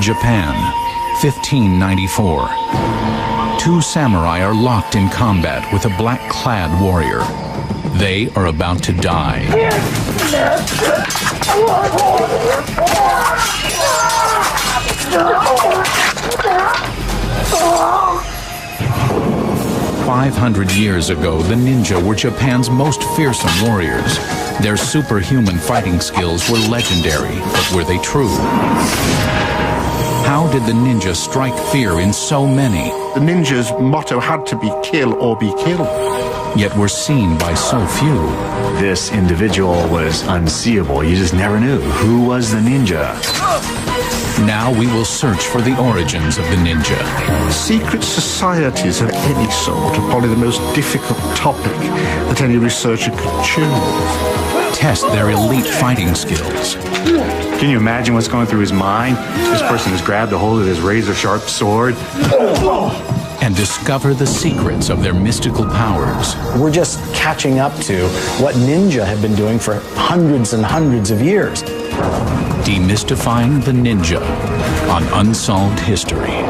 Japan, 1594. Two samurai are locked in combat with a black-clad warrior. They are about to die. 500 years ago, the ninja were Japan's most fearsome warriors. Their superhuman fighting skills were legendary, but were they true? How did the ninja strike fear in so many? The ninja's motto had to be kill or be killed. Yet were seen by so few. This individual was unseeable. You just never knew who was the ninja. Now we will search for the origins of the ninja. Secret societies of any sort are probably the most difficult topic that any researcher could choose. Test their elite fighting skills. Can you imagine what's going through his mind? This person has grabbed a hold of his razor-sharp sword. And discover the secrets of their mystical powers. We're just catching up to what ninja have been doing for hundreds and hundreds of years. Demystifying the ninja on Unsolved History.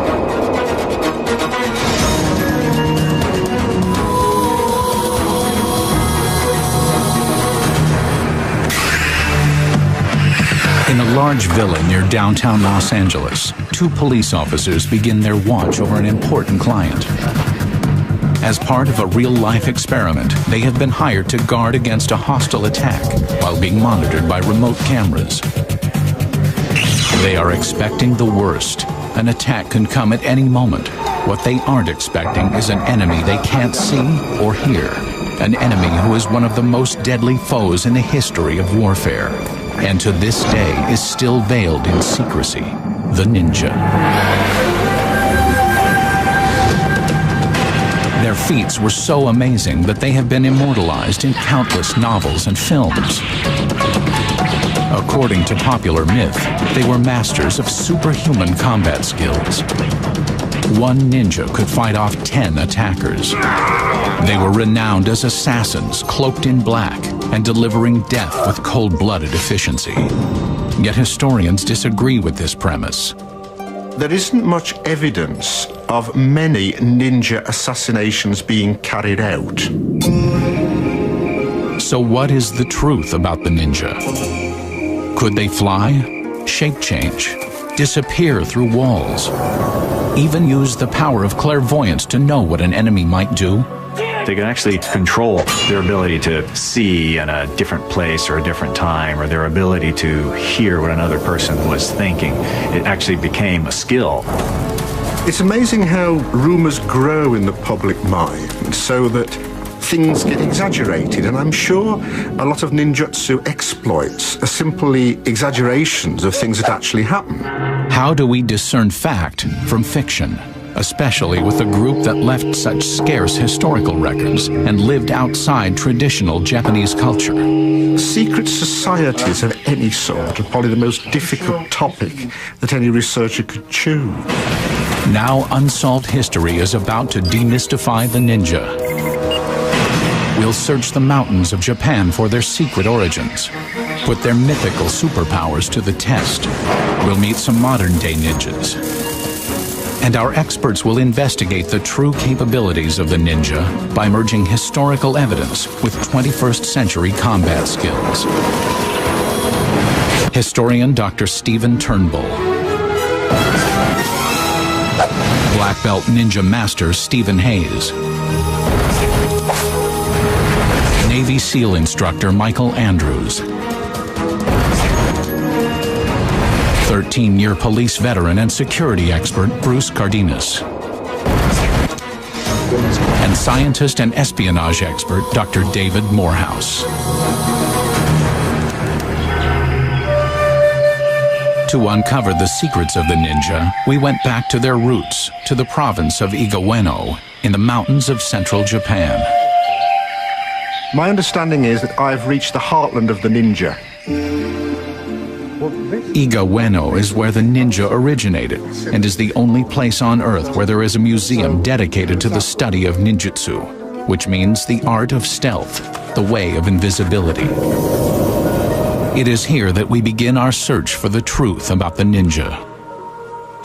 In a large villa near downtown Los Angeles, two police officers begin their watch over an important client. As part of a real-life experiment, they have been hired to guard against a hostile attack while being monitored by remote cameras. They are expecting the worst. An attack can come at any moment. What they aren't expecting is an enemy they can't see or hear. An enemy who is one of the most deadly foes in the history of warfare. And to this day is still veiled in secrecy, the ninja. Their feats were so amazing that they have been immortalized in countless novels and films. According to popular myth, they were masters of superhuman combat skills. One ninja could fight off 10 attackers. They were renowned as assassins, cloaked in black, and delivering death with cold-blooded efficiency. Yet historians disagree with this premise. There isn't much evidence of many ninja assassinations being carried out. So what is the truth about the ninja? Could they fly, shape change, disappear through walls, even use the power of clairvoyance to know what an enemy might do? They can actually control their ability to see in a different place or a different time, or their ability to hear what another person was thinking. It actually became a skill. It's amazing how rumors grow in the public mind so that things get exaggerated, and I'm sure a lot of ninjutsu exploits are simply exaggerations of things that actually happen. How do we discern fact from fiction? Especially with a group that left such scarce historical records and lived outside traditional Japanese culture. Secret societies of any sort are probably the most difficult topic that any researcher could choose. Now Unsolved History is about to demystify the ninja. We'll search the mountains of Japan for their secret origins, put their mythical superpowers to the test. We'll meet some modern-day ninjas. And our experts will investigate the true capabilities of the ninja by merging historical evidence with 21st century combat skills. Historian Dr. Stephen Turnbull. Black Belt Ninja Master Stephen Hayes. Navy SEAL Instructor Michael Andrews. 13-year police veteran and security expert Bruce Cardenas. And scientist and espionage expert Dr. David Morehouse. To uncover the secrets of the ninja, we went back to their roots, to the province of Iga Ueno, in the mountains of central Japan. My understanding is that I've reached the heartland of the ninja. Iga Ueno is where the ninja originated and is the only place on Earth where there is a museum dedicated to the study of ninjutsu, which means the art of stealth, the way of invisibility. It is here that we begin our search for the truth about the ninja.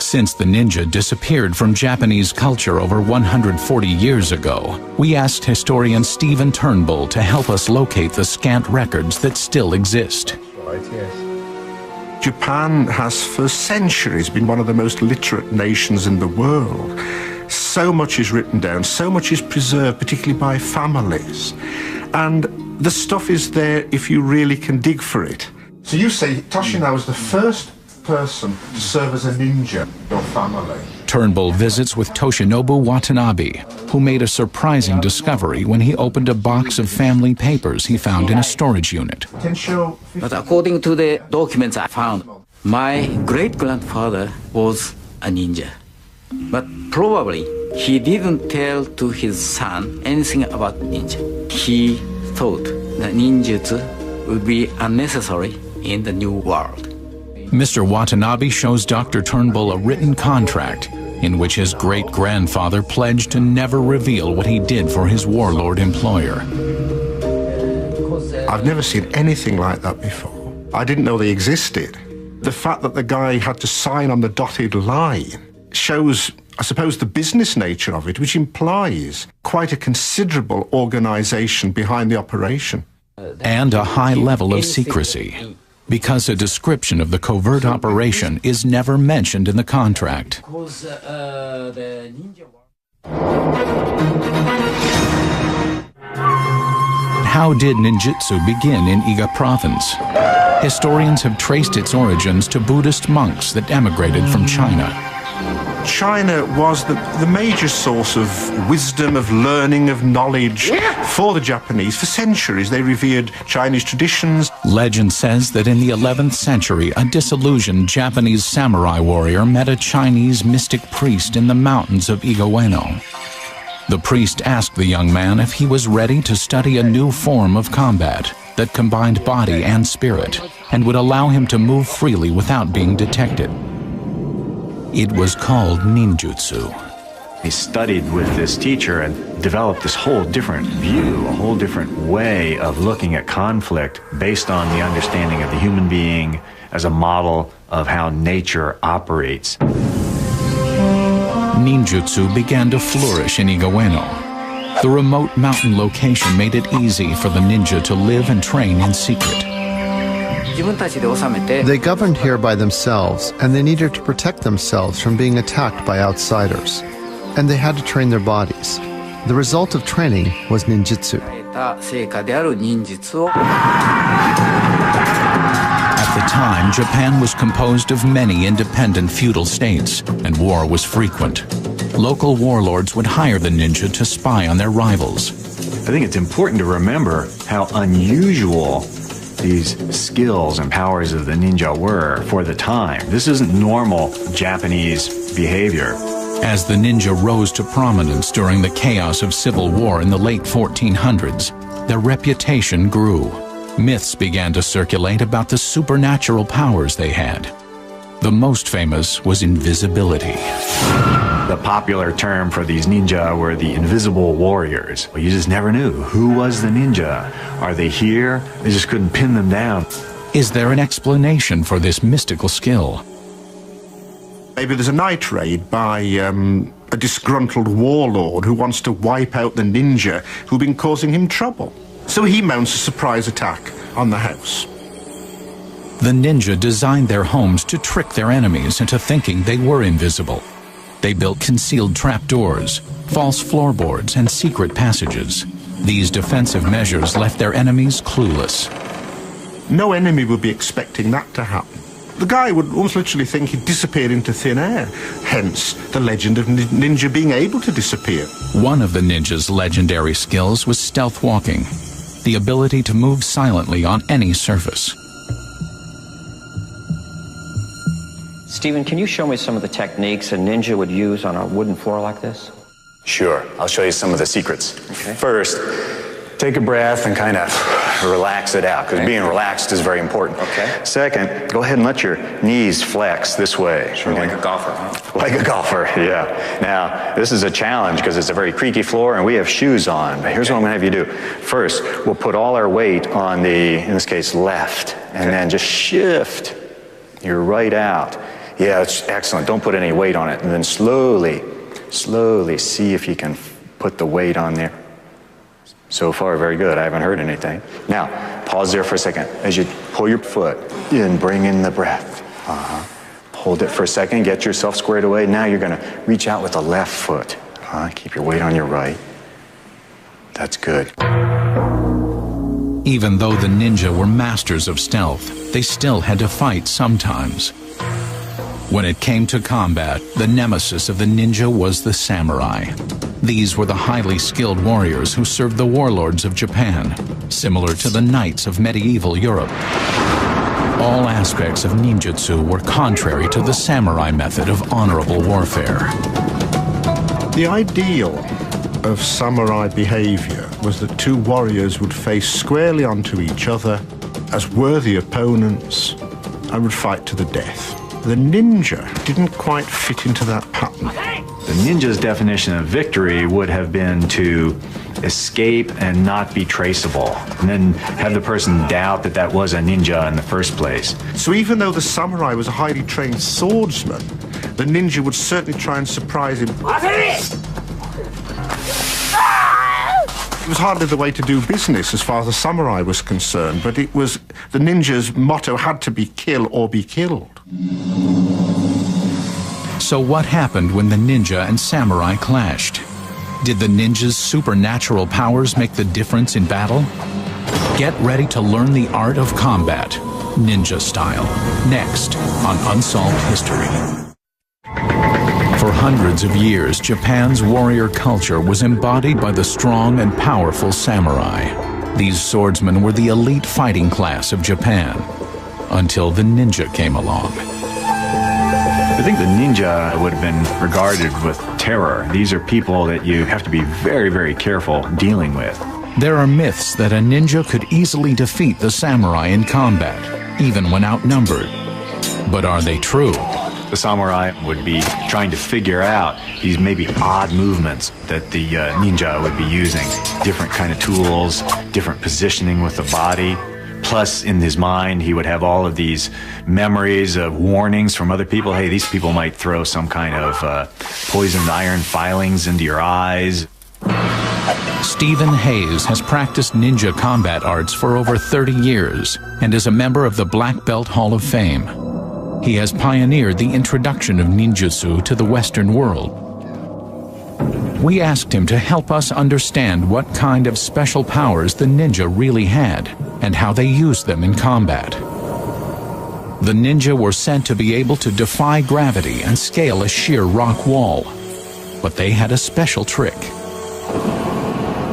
Since the ninja disappeared from Japanese culture over 140 years ago, we asked historian Stephen Turnbull to help us locate the scant records that still exist. Right, yes. Japan has for centuries been one of the most literate nations in the world. So much is written down, so much is preserved, particularly by families. And the stuff is there if you really can dig for it. So you say Toshina was the first person to serve as a ninja in your family. Turnbull visits with Toshinobu Watanabe, who made a surprising discovery when he opened a box of family papers he found in a storage unit. But according to the documents I found, my great-grandfather was a ninja. But probably he didn't tell to his son anything about ninja. He thought that ninjutsu would be unnecessary in the new world. Mr. Watanabe shows Dr. Turnbull a written contract in which his great-grandfather pledged to never reveal what he did for his warlord employer. I've never seen anything like that before. I didn't know they existed. The fact that the guy had to sign on the dotted line shows, I suppose, the business nature of it, which implies quite a considerable organisation behind the operation. And a high level of secrecy, because a description of the covert operation is never mentioned in the contract. How did ninjutsu begin in Iga province? Historians have traced its origins to Buddhist monks that emigrated from China. China was the major source of wisdom, of learning, of knowledge for the Japanese. For centuries, they revered Chinese traditions. Legend says that in the 11th century, a disillusioned Japanese samurai warrior met a Chinese mystic priest in the mountains of Iga Ueno. The priest asked the young man if he was ready to study a new form of combat that combined body and spirit and would allow him to move freely without being detected. It was called ninjutsu. He studied with this teacher and developed this whole different view, a whole different way of looking at conflict based on the understanding of the human being as a model of how nature operates. Ninjutsu began to flourish in Iga Ueno. The remote mountain location made it easy for the ninja to live and train in secret. They governed here by themselves, and they needed to protect themselves from being attacked by outsiders. And they had to train their bodies. The result of training was ninjutsu. At the time, Japan was composed of many independent feudal states, and war was frequent. Local warlords would hire the ninja to spy on their rivals. I think it's important to remember how unusual these skills and powers of the ninja were for the time. This isn't normal Japanese behavior. As the ninja rose to prominence during the chaos of civil war in the late 1400s, their reputation grew. Myths began to circulate about the supernatural powers they had. The most famous was invisibility. The popular term for these ninja were the invisible warriors. Well, you just never knew. Who was the ninja? Are they here? They just couldn't pin them down. Is there an explanation for this mystical skill? Maybe there's a night raid by a disgruntled warlord who wants to wipe out the ninja who've been causing him trouble. So he mounts a surprise attack on the house. The ninja designed their homes to trick their enemies into thinking they were invisible. They built concealed trapdoors, false floorboards, and secret passages. These defensive measures left their enemies clueless. No enemy would be expecting that to happen. The guy would almost literally think he'd disappeared into thin air, hence the legend of ninja being able to disappear. One of the ninja's legendary skills was stealth walking, the ability to move silently on any surface. Stephen, can you show me some of the techniques a ninja would use on a wooden floor like this? Sure. I'll show you some of the secrets. Okay. First, take a breath and kind of relax it out, because being relaxed is very important. Okay. Second, go ahead and let your knees flex this way. Sure, like a golfer, huh? Like a golfer, yeah. Now, this is a challenge because it's a very creaky floor and we have shoes on. But here's what I'm going to have you do. First, we'll put all our weight on the, in this case, left, and then just shift your right out Yeah, it's excellent. Don't put any weight on it. And then slowly see if you can put the weight on there. So far, very good. I haven't heard anything. Now, pause there for a second. As you pull your foot in, bring in the breath. Hold it for a second. Get yourself squared away. Now you're going to reach out with the left foot. Keep your weight on your right. That's good. Even though the ninja were masters of stealth, they still had to fight sometimes. When it came to combat, the nemesis of the ninja was the samurai. These were the highly skilled warriors who served the warlords of Japan, similar to the knights of medieval Europe. All aspects of ninjutsu were contrary to the samurai method of honorable warfare. The ideal of samurai behavior was that two warriors would face squarely onto each other as worthy opponents and would fight to the death. The ninja didn't quite fit into that pattern. The ninja's definition of victory would have been to escape and not be traceable, and then have the person doubt that that was a ninja in the first place. So even though the samurai was a highly trained swordsman, the ninja would certainly try and surprise him. It was hardly the way to do business as far as the samurai was concerned, but it was the ninja's motto had to be kill or be killed. So what happened when the ninja and samurai clashed? Did the ninja's supernatural powers make the difference in battle? Get ready to learn the art of combat, ninja style, next on Unsolved History. For hundreds of years, Japan's warrior culture was embodied by the strong and powerful samurai. These swordsmen were the elite fighting class of Japan, until the ninja came along. I think the ninja would have been regarded with terror. These are people that you have to be very, very careful dealing with. There are myths that a ninja could easily defeat the samurai in combat, even when outnumbered. But are they true? The samurai would be trying to figure out these maybe odd movements that the ninja would be using. Different kind of tools, different positioning with the body. Plus, in his mind, he would have all of these memories of warnings from other people. Hey, these people might throw some kind of poisoned iron filings into your eyes. Stephen Hayes has practiced ninja combat arts for over 30 years and is a member of the Black Belt Hall of Fame. He has pioneered the introduction of ninjutsu to the Western world. We asked him to help us understand what kind of special powers the ninja really had and how they used them in combat. The ninja were said to be able to defy gravity and scale a sheer rock wall, but they had a special trick.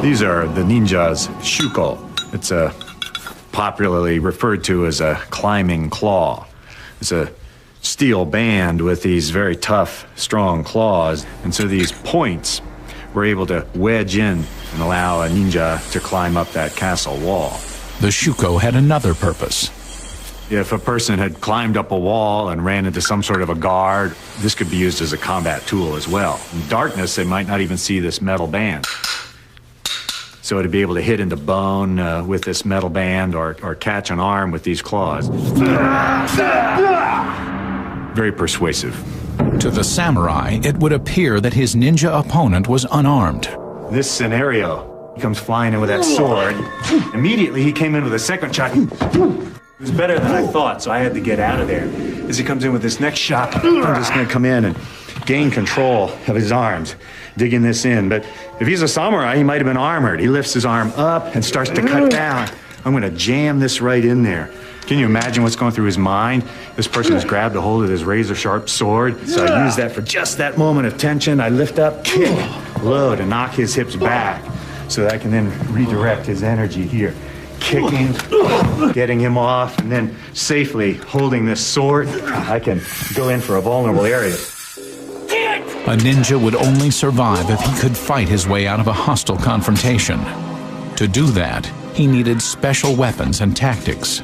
These are the ninja's shuko. It's popularly referred to as a climbing claw. It's a steel band with these very tough, strong claws, and so these points were able to wedge in and allow a ninja to climb up that castle wall. The shuko had another purpose. If a person had climbed up a wall and ran into some sort of a guard, this could be used as a combat tool as well. In darkness, they might not even see this metal band. So to be able to hit into bone with this metal band or catch an arm with these claws. Very persuasive. To the samurai, it would appear that his ninja opponent was unarmed. This scenario, he comes flying in with that sword. Immediately, he came in with a second shot. It was better than I thought, so I had to get out of there. As he comes in with this next shot, I'm just going to come in and gain control of his arms, digging this in. But if he's a samurai, he might have been armored. He lifts his arm up and starts to cut down. I'm going to jam this right in there. Can you imagine what's going through his mind? This person has grabbed a hold of his razor-sharp sword, so I use that for just that moment of tension. I lift up, kick, load, and knock his hips back so that I can then redirect his energy here. Kicking, getting him off, and then safely holding this sword, I can go in for a vulnerable area. A ninja would only survive if he could fight his way out of a hostile confrontation. To do that, he needed special weapons and tactics.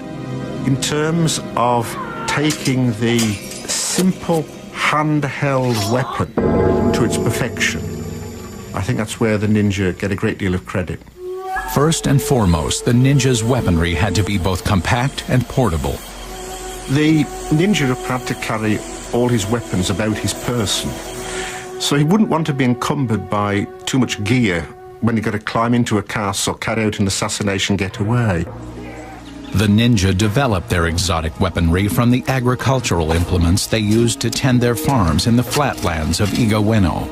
In terms of taking the simple handheld weapon to its perfection, I think that's where the ninja get a great deal of credit. First and foremost, the ninja's weaponry had to be both compact and portable. The ninja had to carry all his weapons about his person, so he wouldn't want to be encumbered by too much gear when he got to climb into a castle, carry out an assassination getaway. The ninja developed their exotic weaponry from the agricultural implements they used to tend their farms in the flatlands of Igaweno.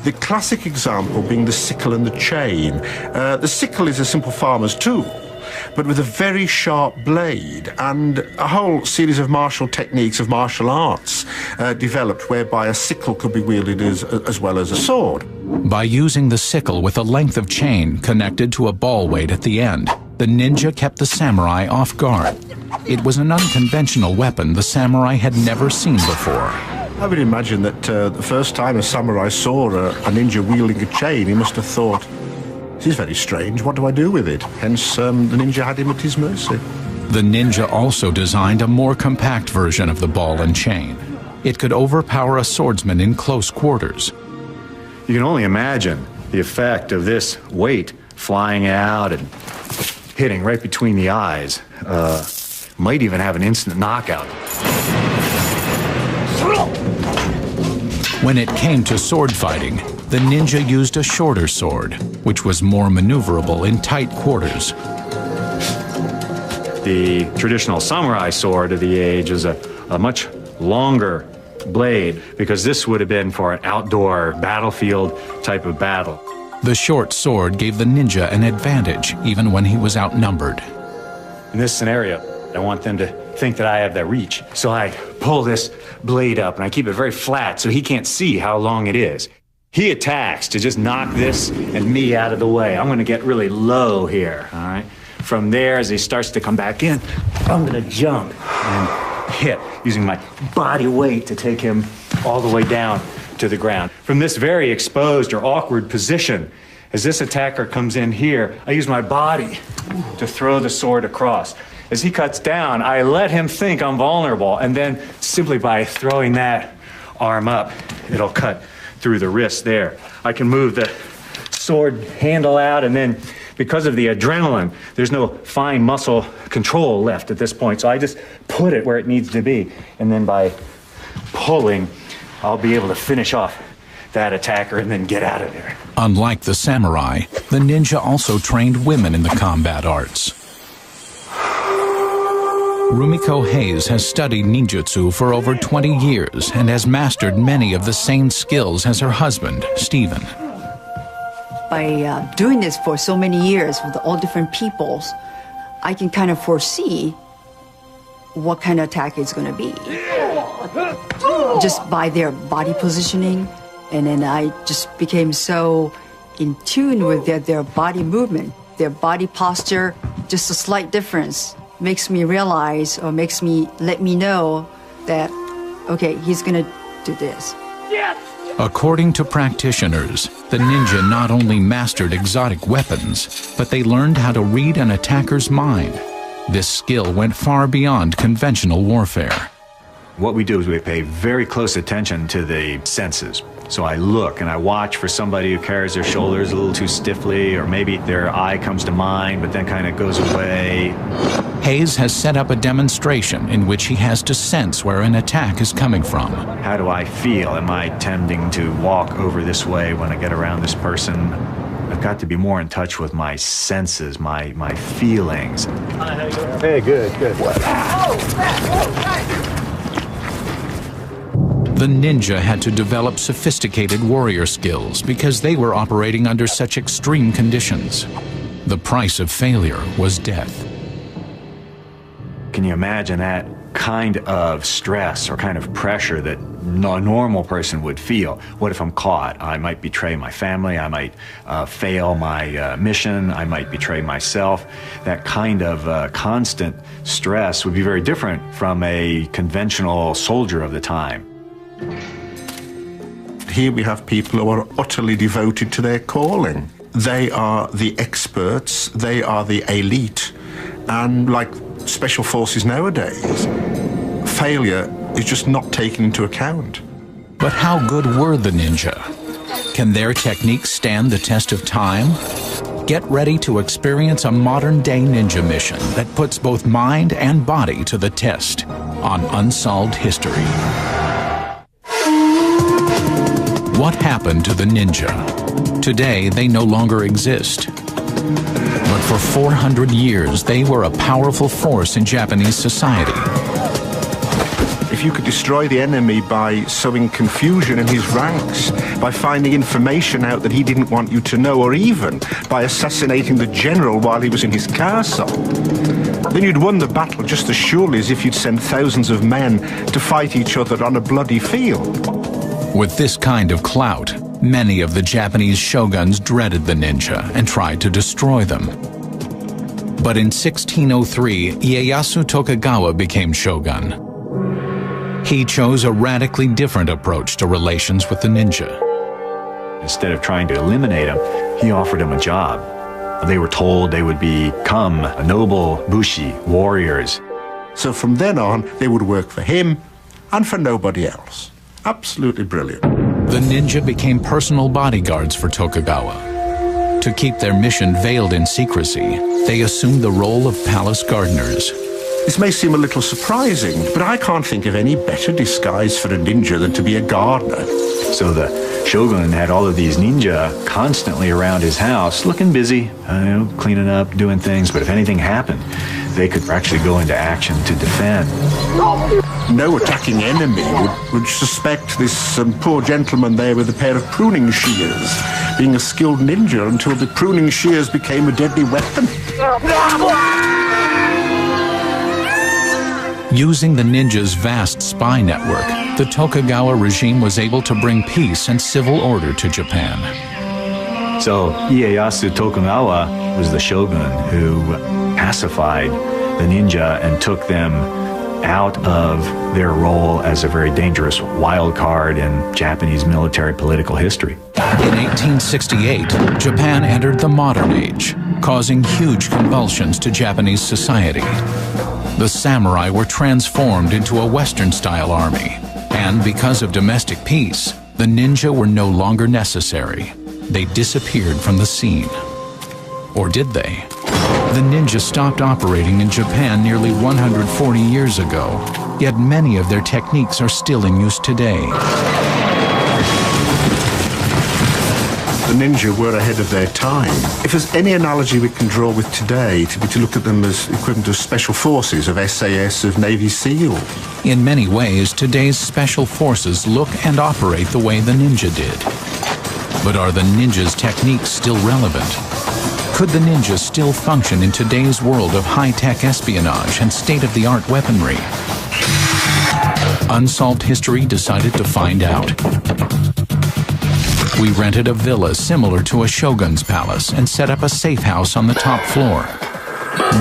The classic example being the sickle and the chain. The sickle is a simple farmer's tool, but with a very sharp blade, and a whole series of martial techniques of martial arts developed whereby a sickle could be wielded as well as a sword. By using the sickle with a length of chain connected to a ball weight at the end, the ninja kept the samurai off guard. It was an unconventional weapon the samurai had never seen before. I would imagine that the first time a samurai saw a ninja wielding a chain, he must have thought, "This is very strange, what do I do with it?" Hence, the ninja had him at his mercy. The ninja also designed a more compact version of the ball and chain. It could overpower a swordsman in close quarters. You can only imagine the effect of this weight flying out and hitting right between the eyes. Might even have an instant knockout. When it came to sword fighting, the ninja used a shorter sword, which was more maneuverable in tight quarters. The traditional samurai sword of the age is a much longer blade, because this would have been for an outdoor battlefield type of battle. The short sword gave the ninja an advantage, even when he was outnumbered. In this scenario, I want them to think that I have that reach. So I pull this blade up and I keep it very flat so he can't see how long it is. He attacks to just knock this and me out of the way. I'm gonna get really low here, all right? From there, as he starts to come back in, I'm gonna jump and hit using my body weight to take him all the way down to the ground. From this very exposed or awkward position, as this attacker comes in here, I use my body to throw the sword across. As he cuts down, I let him think I'm vulnerable, and then simply by throwing that arm up, it'll cut through the wrist there. I can move the sword handle out, and then because of the adrenaline, there's no fine muscle control left at this point, so I just put it where it needs to be, and then by pulling, I'll be able to finish off that attacker and then get out of there. Unlike the samurai, the ninja also trained women in the combat arts. Rumiko Hayes has studied ninjutsu for over 20 years and has mastered many of the same skills as her husband, Stephen. By doing this for so many years with all different peoples, I can kind of foresee what kind of attack it's going to be. Just by their body positioning, and then I just became so in tune with their body movement, their body posture. Just a slight difference makes me realize, or let me know that, okay, he's gonna do this. Yes! According to practitioners, the ninja not only mastered exotic weapons, but they learned how to read an attacker's mind. This skill went far beyond conventional warfare. What we do is we pay very close attention to the senses. So I look and I watch for somebody who carries their shoulders a little too stiffly, or maybe their eye comes to mind but then kind of goes away. Hayes has set up a demonstration in which he has to sense where an attack is coming from. How do I feel? Am I tending to walk over this way when I get around this person? I've got to be more in touch with my senses, my feelings. Hey, good. The ninja had to develop sophisticated warrior skills because they were operating under such extreme conditions. The price of failure was death. Can you imagine that kind of stress or kind of pressure that a normal person would feel? What if I'm caught? I might betray my family, I might fail my mission, I might betray myself. That kind of constant stress would be very different from a conventional soldier of the time. Here we have people who are utterly devoted to their calling. They are the experts, they are the elite, and like special forces nowadays, failure is just not taken into account. But how good were the ninja? Can their techniques stand the test of time? Get ready to experience a modern-day ninja mission that puts both mind and body to the test on Unsolved History. What happened to the ninja? Today, they no longer exist. But for 400 years, they were a powerful force in Japanese society. If you could destroy the enemy by sowing confusion in his ranks, by finding information out that he didn't want you to know, or even by assassinating the general while he was in his castle, then you'd won the battle just as surely as if you'd sent thousands of men to fight each other on a bloody field. With this kind of clout, many of the Japanese shoguns dreaded the ninja and tried to destroy them. But in 1603, Ieyasu Tokugawa became shogun. He chose a radically different approach to relations with the ninja. Instead of trying to eliminate him, he offered him a job. They were told they would become noble bushi, warriors. So from then on, they would work for him and for nobody else. Absolutely brilliant. The ninja became personal bodyguards for Tokugawa. To keep their mission veiled in secrecy, they assumed the role of palace gardeners. This may seem a little surprising, but I can't think of any better disguise for a ninja than to be a gardener. So the shogun had all of these ninja constantly around his house, looking busy, cleaning up, doing things, but if anything happened, they could actually go into action to defend. No attacking enemy would suspect this poor gentleman there with a pair of pruning shears being a skilled ninja until the pruning shears became a deadly weapon. Using the ninja's vast spy network, the Tokugawa regime was able to bring peace and civil order to Japan. So Ieyasu Tokugawa was the shogun who pacified the ninja and took them out of their role as a very dangerous wild card in Japanese military political history. In 1868, Japan entered the modern age, causing huge convulsions to Japanese society. The samurai were transformed into a Western-style army, and because of domestic peace, the ninja were no longer necessary. They disappeared from the scene. Or did they? The ninja stopped operating in Japan nearly 140 years ago, yet many of their techniques are still in use today. The ninja were ahead of their time. If there's any analogy we can draw with today, to be to look at them as equivalent of special forces, of SAS, of Navy SEAL. In many ways, today's special forces look and operate the way the ninja did. But are the ninja's techniques still relevant? Could the ninja still function in today's world of high-tech espionage and state-of-the-art weaponry? Unsolved History decided to find out. We rented a villa similar to a shogun's palace and set up a safe house on the top floor.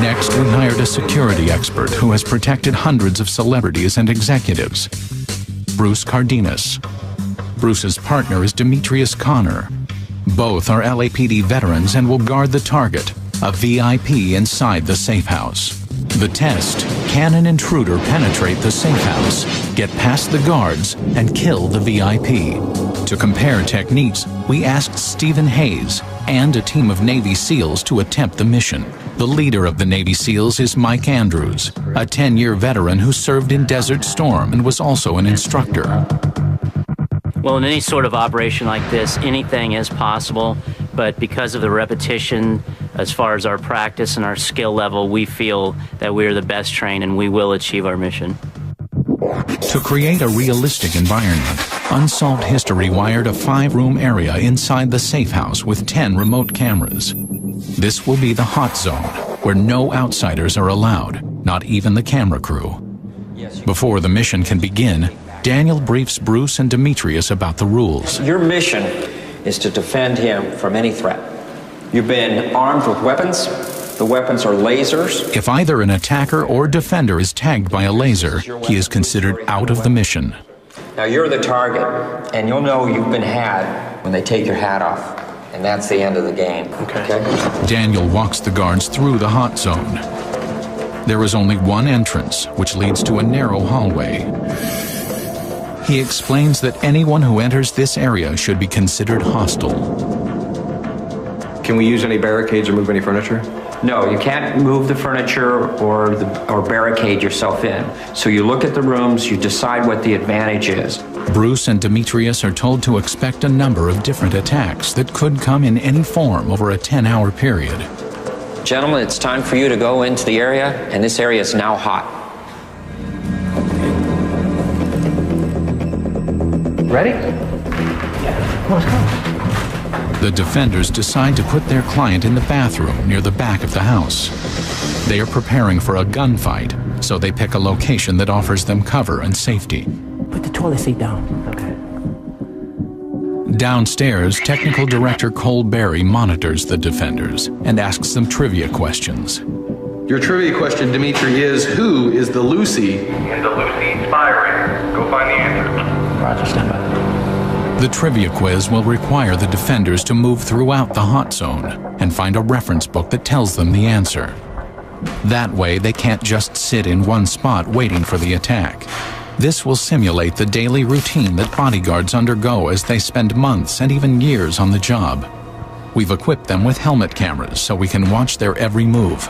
Next, we hired a security expert who has protected hundreds of celebrities and executives. Bruce Cardenas. Bruce's partner is Demetrius Connor. Both are LAPD veterans and will guard the target, a VIP inside the safe house. The test: can an intruder penetrate the safe house, get past the guards, and kill the VIP? To compare techniques, we asked Stephen Hayes and a team of Navy SEALs to attempt the mission. The leader of the Navy SEALs is Mike Andrews, a 10-year veteran who served in Desert Storm and was also an instructor. Well, in any sort of operation like this, anything is possible, but because of the repetition, as far as our practice and our skill level, we feel that we are the best trained and we will achieve our mission. To create a realistic environment, Unsolved History wired a 5-room area inside the safe house with 10 remote cameras. This will be the hot zone, where no outsiders are allowed, not even the camera crew. Before the mission can begin, Daniel briefs Bruce and Demetrius about the rules. Your mission is to defend him from any threat. You've been armed with weapons. The weapons are lasers. If either an attacker or defender is tagged by a laser, he is considered out of the mission. Now you're the target, and you'll know you've been had when they take your hat off. And that's the end of the game. Okay? Daniel walks the guards through the hot zone. There is only one entrance, which leads to a narrow hallway. He explains that anyone who enters this area should be considered hostile. Can we use any barricades or move any furniture? No, you can't move the furniture or barricade yourself in. So you look at the rooms, you decide what the advantage is. Bruce and Demetrius are told to expect a number of different attacks that could come in any form over a 10-hour period. Gentlemen, it's time for you to go into the area, and this area is now hot. Ready? Yeah. Let's go. The defenders decide to put their client in the bathroom near the back of the house. They are preparing for a gunfight, so they pick a location that offers them cover and safety. Put the toilet seat down. Okay. Downstairs, Technical Director Cole Berry monitors the defenders and asks them trivia questions. Your trivia question, Dimitri, is who is the Lucy in the Lucy spy ring? Go find the answer. Roger, stand by. The trivia quiz will require the defenders to move throughout the hot zone and find a reference book that tells them the answer. That way, they can't just sit in one spot waiting for the attack. This will simulate the daily routine that bodyguards undergo as they spend months and even years on the job. We've equipped them with helmet cameras so we can watch their every move.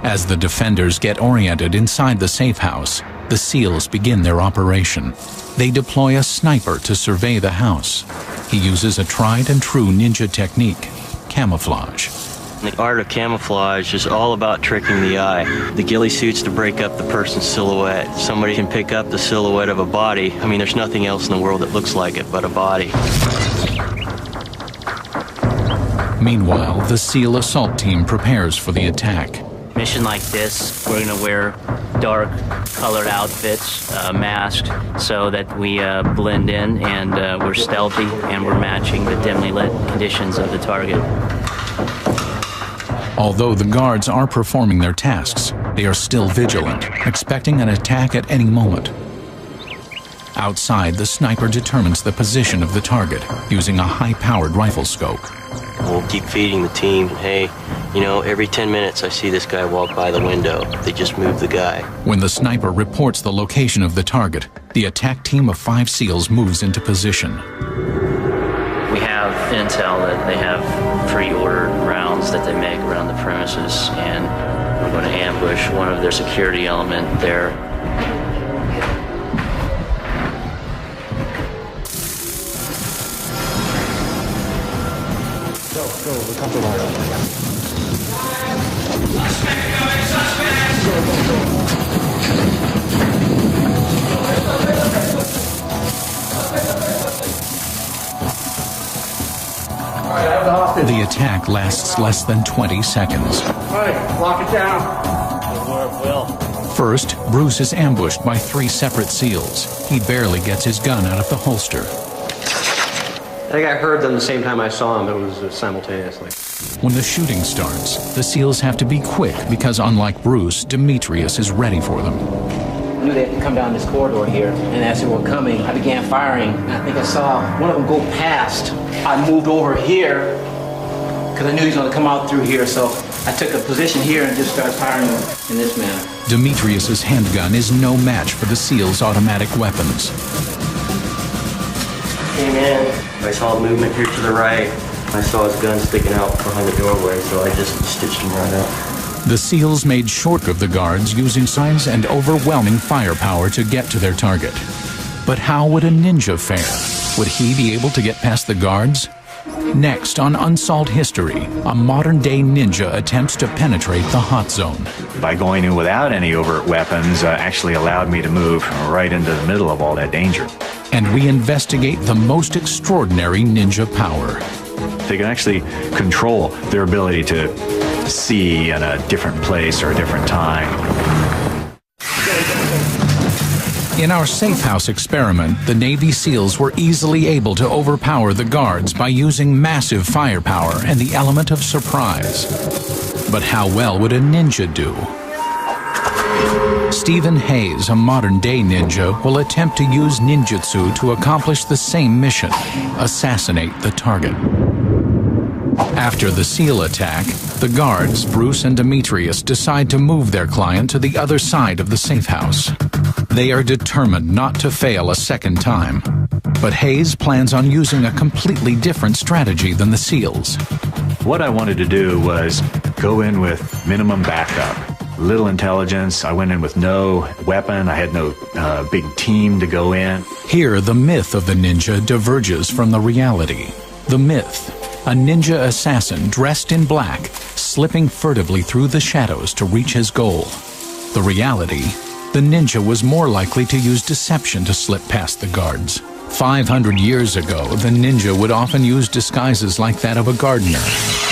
As the defenders get oriented inside the safe house, the SEALs begin their operation. They deploy a sniper to survey the house. He uses a tried and true ninja technique, camouflage. The art of camouflage is all about tricking the eye. The ghillie suits to break up the person's silhouette. Somebody can pick up the silhouette of a body. I mean, there's nothing else in the world that looks like it but a body. Meanwhile, the SEAL assault team prepares for the attack. Mission like this, we're going to wear dark colored outfits, masked, so that we blend in and we're stealthy and we're matching the dimly lit conditions of the target. Although the guards are performing their tasks, they are still vigilant, expecting an attack at any moment. Outside, the sniper determines the position of the target using a high-powered rifle scope. We'll keep feeding the team, hey, you know, every 10 minutes I see this guy walk by the window. They just moved the guy. When the sniper reports the location of the target, the attack team of 5 SEALs moves into position. We have intel that they have pre-ordered rounds that they make around the premises, and we're going to ambush one of their security element there. Go, we're comfortable. The attack lasts less than 20 seconds. All right, lock it down. First, Bruce is ambushed by 3 separate SEALs. He barely gets his gun out of the holster. I think I heard them the same time I saw them. It was simultaneously. When the shooting starts, the SEALs have to be quick because, unlike Bruce, Demetrius is ready for them. I knew they had to come down this corridor here, and as they were coming, I began firing. I think I saw one of them go past. I moved over here because I knew he was going to come out through here, so I took a position here and just started firing in this manner. Demetrius's handgun is no match for the SEALs' automatic weapons. Came in, I saw movement here to the right. I saw his gun sticking out behind the doorway, so I just stitched him right out. The SEALs made short of the guards using signs and overwhelming firepower to get to their target. But how would a ninja fare? Would he be able to get past the guards? Next on Unsolved History, a modern-day ninja attempts to penetrate the hot zone. By going in without any overt weapons actually allowed me to move right into the middle of all that danger. And we investigate the most extraordinary ninja power. They can actually control their ability to see in a different place or a different time. In our safe house experiment, the Navy SEALs were easily able to overpower the guards by using massive firepower and the element of surprise. But how well would a ninja do? Stephen Hayes, a modern-day ninja, will attempt to use ninjutsu to accomplish the same mission: assassinate the target. After the SEAL attack, the guards, Bruce and Demetrius, decide to move their client to the other side of the safe house. They are determined not to fail a second time. But Hayes plans on using a completely different strategy than the SEALs. What I wanted to do was go in with minimum backup. Little intelligence. I went in with no weapon. I had no big team to go in. Here, the myth of the ninja diverges from the reality. The myth: a ninja assassin dressed in black, slipping furtively through the shadows to reach his goal. The reality: the ninja was more likely to use deception to slip past the guards. 500 years ago, the ninja would often use disguises like that of a gardener.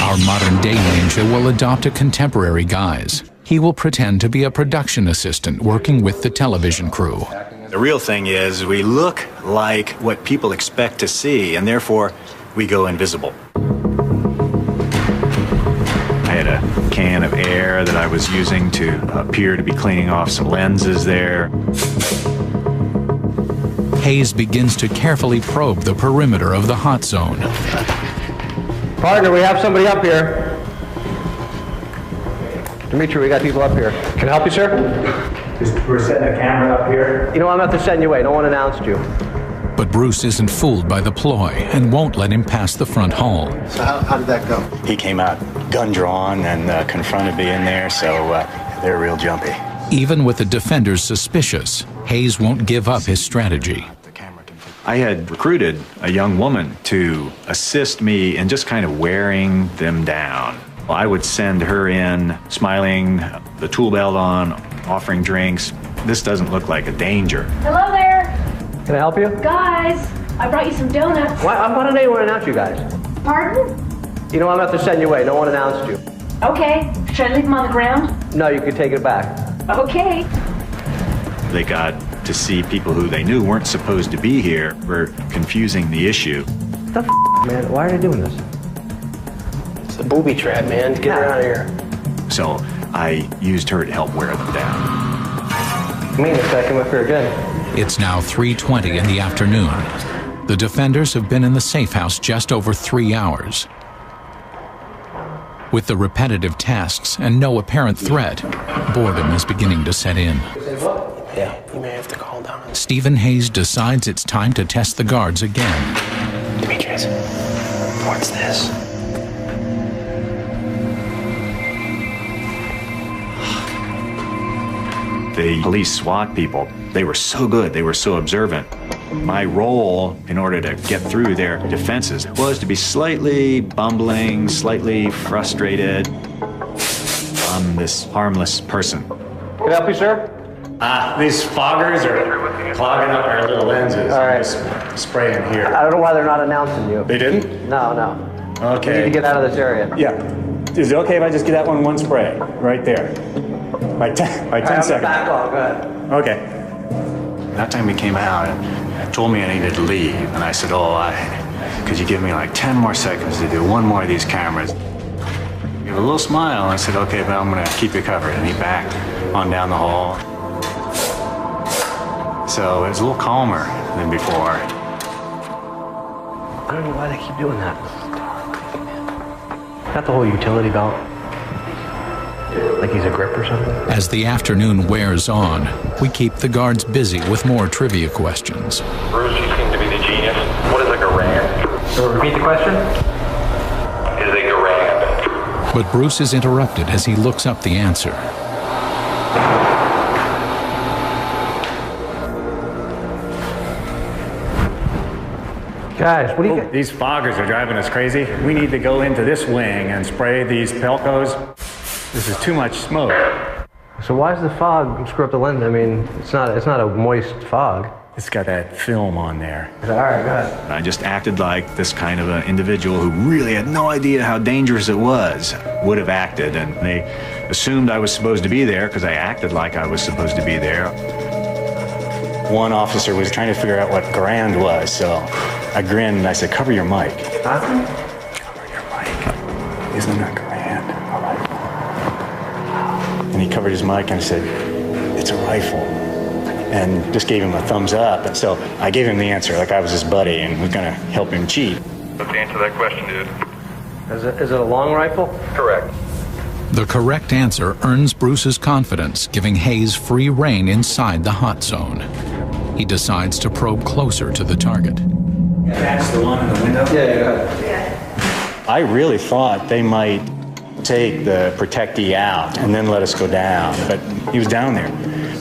Our modern-day ninja will adopt a contemporary guise. He will pretend to be a production assistant working with the television crew. The real thing is we look like what people expect to see, and therefore we go invisible. I had a can of air that I was using to appear to be cleaning off some lenses there. Hayes begins to carefully probe the perimeter of the hot zone. Partner, we have somebody up here. Dimitri, we got people up here. Can I help you, sir? We're setting a camera up here. You know, I'm not to send you away. No one announced you. But Bruce isn't fooled by the ploy and won't let him pass the front hall. So how did that go? He came out gun drawn and confronted me in there, so they're real jumpy. Even with the defenders suspicious, Hayes won't give up his strategy. I had recruited a young woman to assist me in just kind of wearing them down. I would send her in, smiling, the tool belt on, offering drinks. This doesn't look like a danger. Hello there. Can I help you? Guys, I brought you some donuts. Why don't anyone announce you guys? Pardon? You know, I'm not to send you away. No one announced you. Okay. Should I leave them on the ground? No, you can take it back. Okay. They got to see people who they knew weren't supposed to be here. We're confusing the issue. The man? Why are they doing this? It's a booby trap, man. Get her out of here. So I used her to help wear them down. I mean, if I come up here again. It's now 3:20 in the afternoon. The defenders have been in the safe house just over 3 hours. With the repetitive tasks and no apparent threat, boredom is beginning to set in. Yeah, you may have to call down. Stephen Hayes decides it's time to test the guards again. Demetrius, what's this? The police SWAT people, they were so good, they were so observant. My role, in order to get through their defenses, was to be slightly bumbling, slightly frustrated. I'm this harmless person. Can I help you, sir? These foggers are clogging up our little lenses. All right. Just spraying here. I don't know why they're not announcing you. They didn't? No. Okay. You need to get out of this area. Yeah. Is it okay if I just get that one spray right there? Like 10 seconds. Backlog, go ahead. Okay. That time he came out and told me I needed to leave. And I said, could you give me like 10 more seconds to do one more of these cameras? He gave a little smile and I said, okay, but I'm gonna keep you covered. And he backed on down the hall. So it was a little calmer than before. I don't know why they keep doing that. Got the whole utility belt. Like he's a grip or something? As the afternoon wears on, we keep the guards busy with more trivia questions. Bruce, you seem to be the genius. What is a garand? So repeat the question? Is a garand? But Bruce is interrupted as he looks up the answer. Guys, what do you These foggers are driving us crazy. We need to go into this wing and spray these Pelcos. This is too much smoke. So why does the fog screw up the lens? I mean, it's not a moist fog. It's got that film on there. All right, go ahead. I just acted like this kind of an individual who really had no idea how dangerous it was would have acted, and they assumed I was supposed to be there because I acted like I was supposed to be there. One officer was trying to figure out what grand was, so I grinned and I said, cover your mic. Huh? Cover your mic. Isn't that grand? All right. And he covered his mic and said, it's a rifle. And just gave him a thumbs up. And so I gave him the answer like I was his buddy and was going to help him cheat. Let's answer that question, dude. Is it a long rifle? Correct. The correct answer earns Bruce's confidence, giving Hayes free rein inside the hot zone. He decides to probe closer to the target. That's the one in the window? Yeah, go ahead. I really thought they might take the protectee out and then let us go down, but he was down there.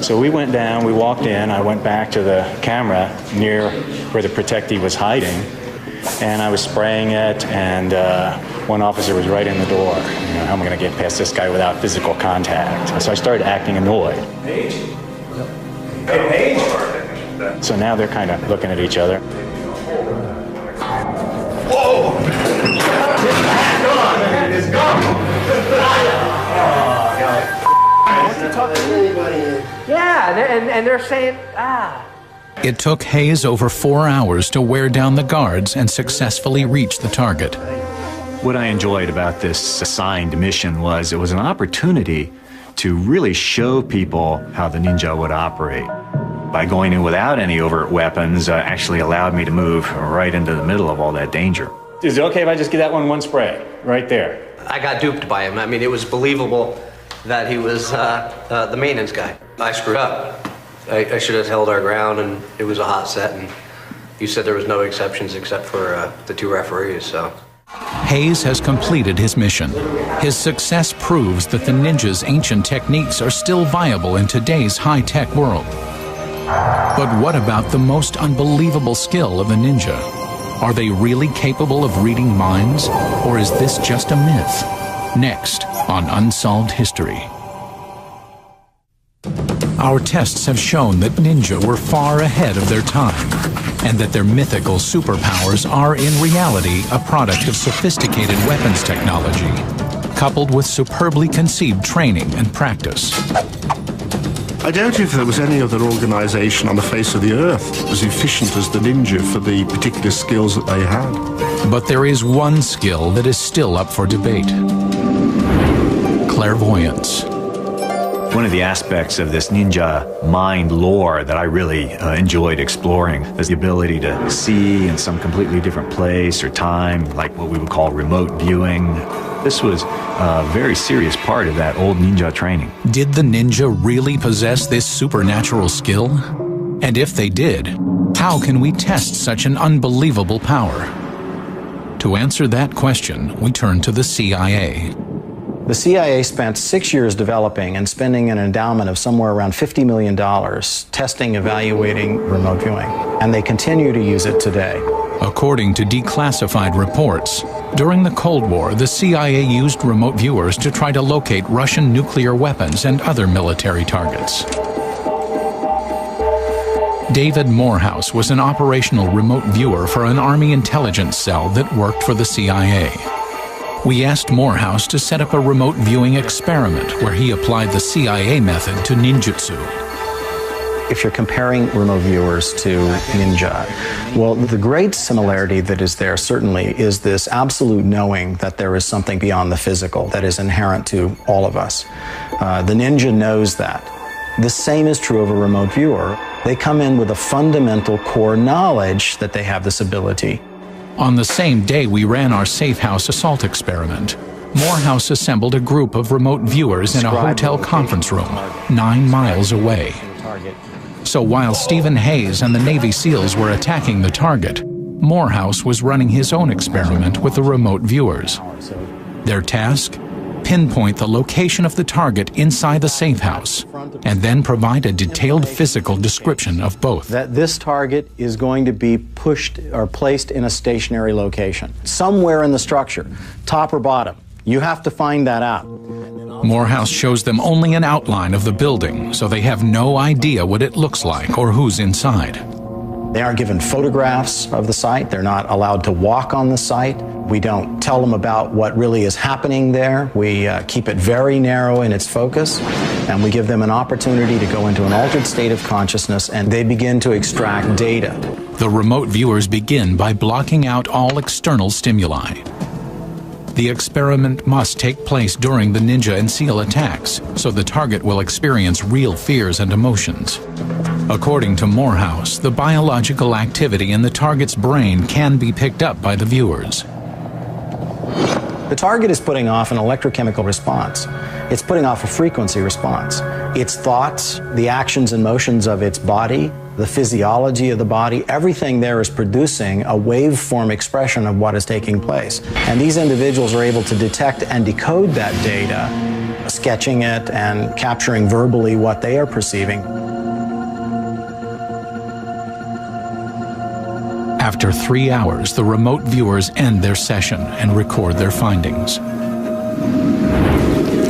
So we went down, we walked in, I went back to the camera near where the protectee was hiding, and I was spraying it, and one officer was right in the door. You know, how am I going to get past this guy without physical contact? So I started acting annoyed. So now they're kind of looking at each other. Whoa! It's gone! Yeah, and they're saying, It took Hayes over 4 hours to wear down the guards and successfully reach the target. What I enjoyed about this assigned mission was it was an opportunity to really show people how the ninja would operate. By going in without any overt weapons actually allowed me to move right into the middle of all that danger. Is it okay if I just give that one spray right there? I got duped by him. I mean, it was believable that he was the maintenance guy. I screwed up. I should have held our ground, and it was a hot set, and you said there was no exceptions except for the 2 referees, so. Hayes has completed his mission. His success proves that the ninja's ancient techniques are still viable in today's high-tech world. But what about the most unbelievable skill of the ninja? Are they really capable of reading minds, or is this just a myth? Next on Unsolved History. Our tests have shown that ninja were far ahead of their time, and that their mythical superpowers are in reality a product of sophisticated weapons technology, coupled with superbly conceived training and practice. I doubt if there was any other organization on the face of the earth as efficient as the ninja for the particular skills that they had. But there is one skill that is still up for debate: clairvoyance. One of the aspects of this ninja mind lore that I really enjoyed exploring is the ability to see in some completely different place or time, like what we would call remote viewing. This was a very serious part of that old ninja training. Did the ninja really possess this supernatural skill? And if they did, how can we test such an unbelievable power? To answer that question, we turn to the CIA. The CIA spent 6 years developing and spending an endowment of somewhere around $50 million testing, evaluating remote viewing, and they continue to use it today. According to declassified reports, during the Cold War, the CIA used remote viewers to try to locate Russian nuclear weapons and other military targets. David Morehouse was an operational remote viewer for an Army intelligence cell that worked for the CIA. We asked Morehouse to set up a remote viewing experiment where he applied the CIA method to ninjutsu. If you're comparing remote viewers to ninja, well, the great similarity that is there certainly is this absolute knowing that there is something beyond the physical that is inherent to all of us. The ninja knows that. The same is true of a remote viewer. They come in with a fundamental core knowledge that they have this ability. On the same day we ran our safe house assault experiment, Morehouse assembled a group of remote viewers in a hotel conference room 9 miles away. So while Stephen Hayes and the Navy SEALs were attacking the target, Morehouse was running his own experiment with the remote viewers. Their task? Pinpoint the location of the target inside the safe house, and then provide a detailed physical description of both. That this target is going to be pushed or placed in a stationary location, somewhere in the structure, top or bottom. You have to find that out. Morehouse shows them only an outline of the building, so they have no idea what it looks like or who's inside. They aren't given photographs of the site. They're not allowed to walk on the site. We don't tell them about what really is happening there. We keep it very narrow in its focus, and we give them an opportunity to go into an altered state of consciousness, and they begin to extract data. The remote viewers begin by blocking out all external stimuli. The experiment must take place during the Ninja and SEAL attacks, so the target will experience real fears and emotions. According to Morehouse, the biological activity in the target's brain can be picked up by the viewers. The target is putting off an electrochemical response. It's putting off a frequency response. Its thoughts, the actions and motions of its body, the physiology of the body, everything there is producing a waveform expression of what is taking place. And these individuals are able to detect and decode that data, sketching it and capturing verbally what they are perceiving. After 3 hours, the remote viewers end their session and record their findings.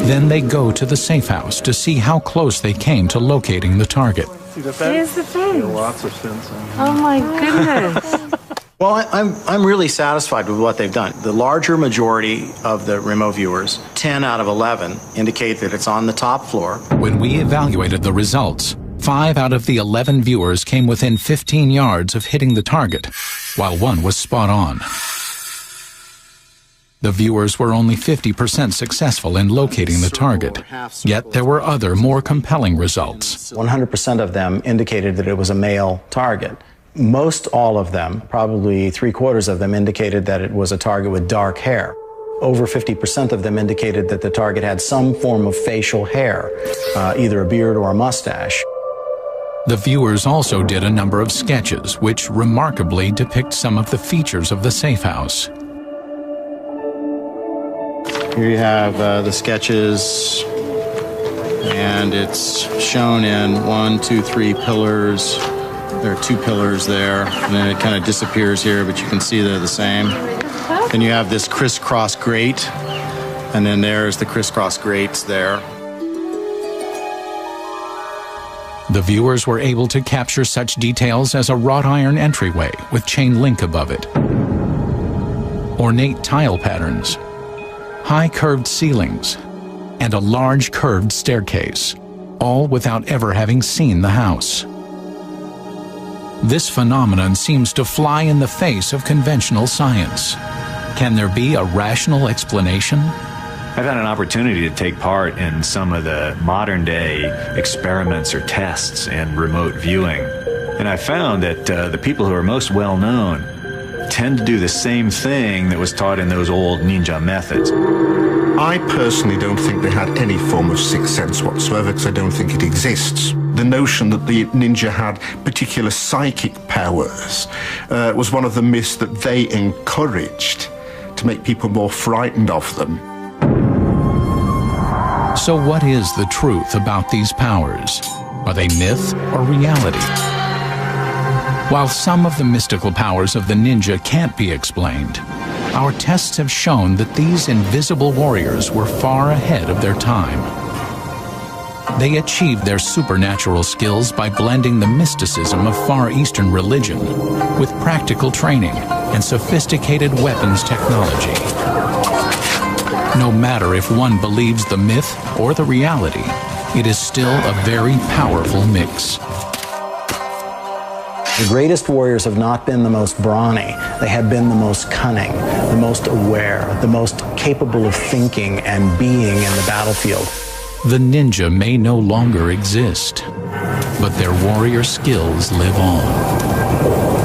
Then they go to the safe house to see how close they came to locating the target. Here's the fence. Lots of fencing. Oh my goodness. Well, I'm really satisfied with what they've done. The larger majority of the remote viewers, 10 out of 11, indicate that it's on the top floor. When we evaluated the results, 5 out of the 11 viewers came within 15 yards of hitting the target, while 1 was spot on. The viewers were only 50% successful in locating the target, yet there were other more compelling results. 100% of them indicated that it was a male target. Most all of them, probably 3/4 of them, indicated that it was a target with dark hair. Over 50% of them indicated that the target had some form of facial hair, either a beard or a mustache. The viewers also did a number of sketches, which remarkably depict some of the features of the safe house. Here you have the sketches, and it's shown in 1, 2, 3 pillars. There are 2 pillars there, and then it kind of disappears here, but you can see they're the same. Then you have this crisscross grate, and then there's the crisscross grates there. The viewers were able to capture such details as a wrought iron entryway with chain link above it, ornate tile patterns, high curved ceilings, and a large curved staircase, all without ever having seen the house. This phenomenon seems to fly in the face of conventional science. Can there be a rational explanation? I've had an opportunity to take part in some of the modern day experiments or tests in remote viewing. And I found that the people who are most well known tend to do the same thing that was taught in those old ninja methods. I personally don't think they had any form of sixth sense whatsoever, because I don't think it exists. The notion that the ninja had particular psychic powers was one of the myths that they encouraged to make people more frightened of them. So what is the truth about these powers? Are they myth or reality? While some of the mystical powers of the ninja can't be explained, our tests have shown that these invisible warriors were far ahead of their time. They achieved their supernatural skills by blending the mysticism of Far Eastern religion with practical training and sophisticated weapons technology. No matter if one believes the myth or the reality, it is still a very powerful mix. The greatest warriors have not been the most brawny. They have been the most cunning, the most aware, the most capable of thinking and being in the battlefield. The ninja may no longer exist, but their warrior skills live on.